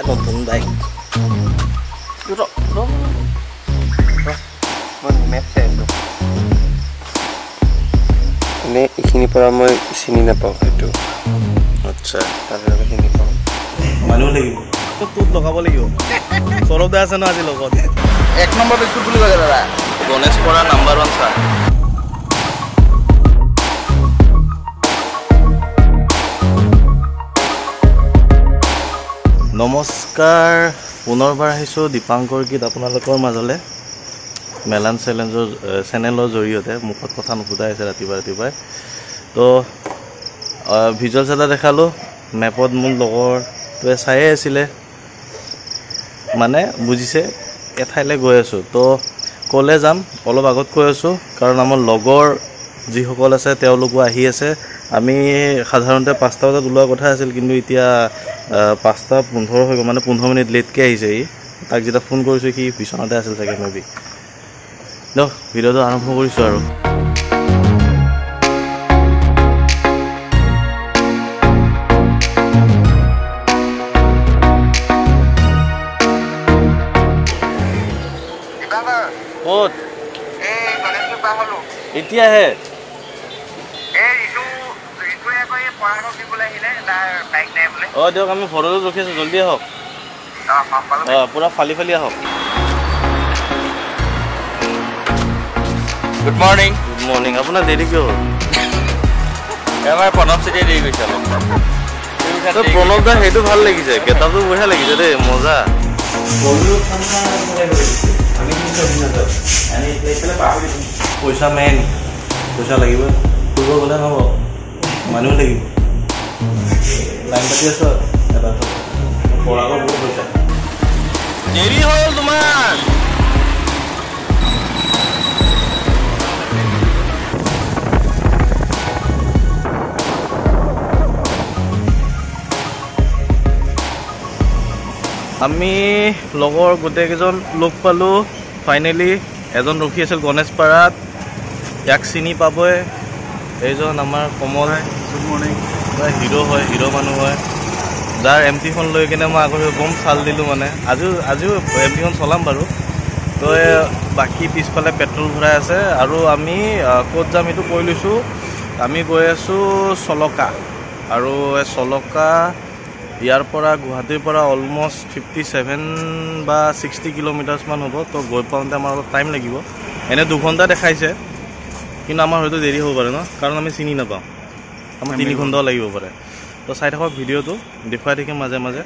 নতুন bike map চাই আছোঁ এনে এইখিনিৰ পৰা মই চিনি নাপাওঁ সেইটো আচ্ছা তাৰপিছত চিনি পাওঁ মানুহ লাগিব তোত লগাব লাগিব সৌৰভ দা আছে ন আজি লগত 1 নম্বৰ বিস্কুট বুলি কয় দাদা গণেশপৰা নাম্বাৰ 1 চাহ নমস্কাৰ পুনৰবাৰ আহিছোঁ দীপাংকৰ গীত আপোনালোকৰ মাজলৈ মেলান চেনেলৰ জৰিয়তে মুখত কথা নুফুটাই আছে ৰাতিপুৱাই তো ভিজুৱেলছ এটা দেখালোঁ মেপত মোৰ লগৰটোৱে চায়ে আছিলে মানে বুজিছে এঠাইলৈ গৈ আছোঁ তো ক'লে যাম অলপ আগত কৈ আছোঁ কাৰণ আমাৰ লগৰ যিসকল আছে তেওঁলোকো আহি আছে আমি সাধাৰণতে 5টা বজাত ওলোৱা কথা আছিল কিন্তু এতিয়া 5:15 হৈ গ'ল মানে 15 মিনিট লেটকৈ আহিছে তাক যেতিয়া ফোন কৰিছোঁ সি বিচনাতে আছিল চাগে মেবি ন ভিডিঅ'টো আৰম্ভ কৰিছোঁ আৰু ক'ত এতিয়াহে দিয়ক আমি ঘৰলৈ ৰখি আছোঁ জলদি আহক পুৰা ফালি আহক গুড মৰ্নিং আপোনাৰ দেৰি কিয় হ'ল এবাৰ প্ৰণৱ চেতিয়াই দেৰি গৈছে অলপ প্ৰণৱ দা সেইটো ভাল লাগিছে কেইটাটো বঢ়িয়া লাগিছে দেই মজা পইচা মেইন পইচা লাগিব ফুৰিব গ'লে নহ'ব মানুহ লাগিব লাইন পাতি আছ এটা পঢ়াব বহুত পইচা দেৰি হ'ল তোমাৰ আমি লগৰ গোটেইকেইজন লগ পালোঁ ফাইনেলি এজন ৰখি আছিল গণেশপাৰাত ইয়াক চিনি পাবই এইজন আমাৰ কমল গুড মৰ্নিং হিৰো মানুহ হয় যাৰ এমটিখন লৈ কিনে মই আগতে বম চাল দিলোঁ মানে আজিও এমটিখন চলাম বাৰু তো বাকী পিছফালে পেট্ৰল ভৰাই আছে আৰু আমি ক'ত যাম এইটো কৈ লৈছোঁ আমি গৈ আছোঁ চলকা আৰু চলকা ইয়াৰ পৰা গুৱাহাটীৰ পৰা অলমষ্ট 57 বা 60 কিলোমিটাৰ্ছমান হ'ব তো গৈ পাওঁতে আমাৰ অলপ টাইম লাগিব এনে 2 ঘণ্টা দেখাইছে কিন্তু আমাৰ হয়তো দেৰি হ'ব পাৰে ন কাৰণ আমি চিনি নাপাওঁ আমাৰ 3 ঘণ্টাও লাগিব পাৰে তো চাই থাকক ভিডিঅ'টো দেখুৱাই থাকিম মাজে মাজে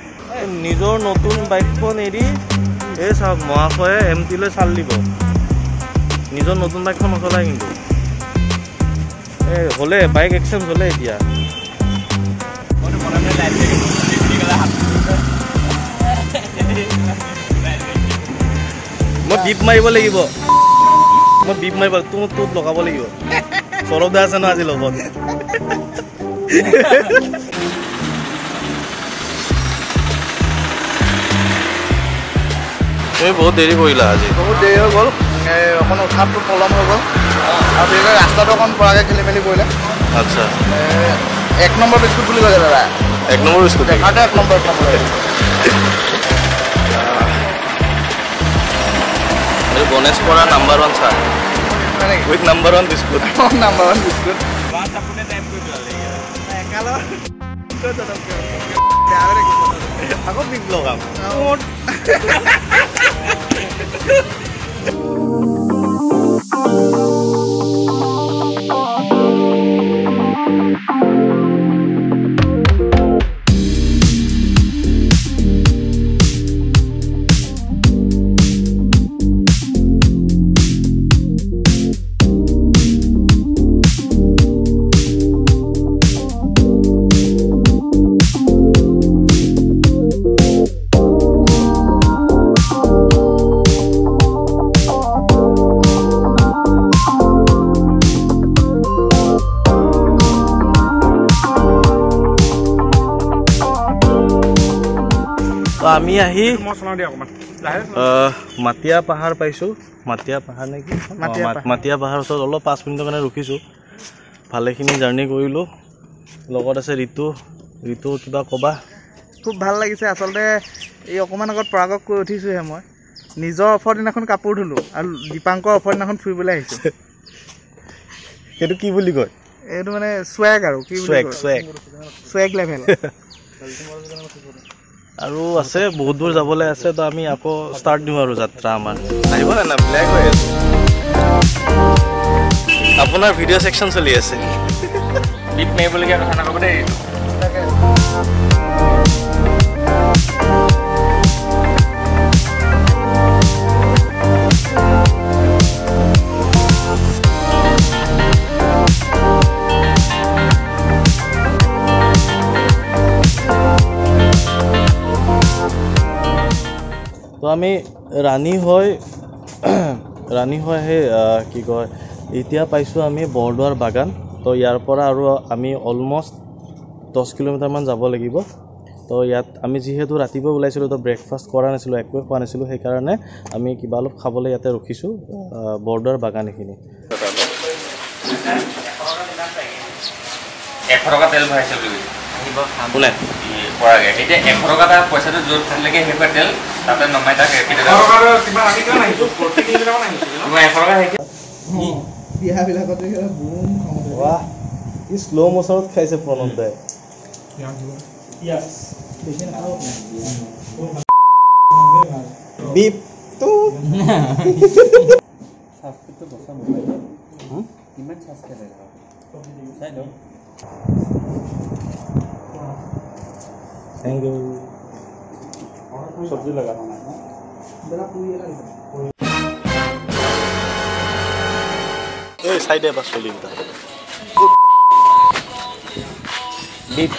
নিজৰ নতুন বাইকখন এৰি এই চাওক মহাশয়ে এমটিলৈ চাল দিব নিজৰ নতুন বাইকখন নচলায় কিন্তু এই হ'লে বাইক এক্সচেঞ্জ হ'লে এতিয়া মই বিপ মাৰিব লাগিব তোত লগাব লাগিব সৌৰভ দা আছে ন আজি লগত তুমি বহুত দেৰি কৰিলা আজি বহুত দেৰি হৈ গ'ল অকণ উঠাটো পলম হৈ গ'ল আৰু বিশেষকৈ ৰাস্তাটো অকণ পৰাকৈ খেলি মেলি কৰিলে আচ্ছা 1 নম্বৰ বিস্কুট বুলি কয় দাদা 1 নম্বৰ বিস্কুট দেখাতে 1 নম্বৰ গণেশপৰা নাম্বাৰ 1 চাহ with number 1 biscuit number 1 biscuit আকৌ বিপ লগাম তো আমি আহি মাটিয়া পাহাৰ পাইছোঁ মাটিয়া পাহাৰ নেকি মাটিয়া পাহাৰ ওচৰত অলপ 5 মিনিটৰ কাৰণে ৰখিছোঁ ভালেখিনি জাৰ্ণি কৰিলোঁ লগত আছে ঋতু কিবা ক'বা খুব ভাল লাগিছে আসলে এই অকণমান আগত পৰাগক কৈ উঠিছোঁহে মই নিজৰ অফৰ দিনাখন কাপোৰ ধুলোঁ আৰু দীপাংকৰ অফৰ দিনাখন ফুৰিবলৈ আহিছোঁ সেইটো কি বুলি কয় এইটো মানে স্ৱেগ আৰু কি স্ৱেগ লেভেল আৰু আছে বহুত দূৰ যাবলৈ আছে তো আমি আকৌ ষ্টাৰ্ট দিওঁ আৰু যাত্ৰা আমাৰ আহিব না ব্লেক হৈ আছে আপোনাৰ ভিডিঅ' ছেকশ্যন চলি আছে বিট মাৰিবলগীয়া কথা নক'ব দেই তো আমি ৰাণী হয় সেই কি কয় এতিয়া পাইছোঁ আমি বৰদোৱাৰ বাগান তো ইয়াৰ পৰা আৰু আমি অলমষ্ট 10 কিলোমিটাৰমান যাব লাগিব তো ইয়াত আমি যিহেতু ৰাতিপুৱা ওলাইছিলোঁ তো ব্ৰেকফাষ্ট কৰা নাছিলোঁ একোৱে খোৱা নাছিলোঁ সেইকাৰণে আমি কিবা অলপ খাবলৈ ইয়াতে ৰখিছোঁ বৰদোৱাৰ বাগান এইখিনি 100 টকা তেল ভৰাইছে বুলি কোনে পৰাগে এতিয়া 100 টকা তাৰ পইচাটো য'ত থাকিলেগে সেইবাৰ তেল তাতে নমাই তাক কেতিয়াবা 100 টকা বিয়াবিলাকত বুম বাহ কি শ্ল' মোচনত খাইছে প্ৰণৱ দাই বিপ তো সাবস্ক্ৰিপটো বচা মোবাইল কিমান সাবস্ক্ৰাইব চাই লওঁ থ্যাংক ইউ সবজি লগা হোৱা নাই এই চাইডে বা চলি বিপ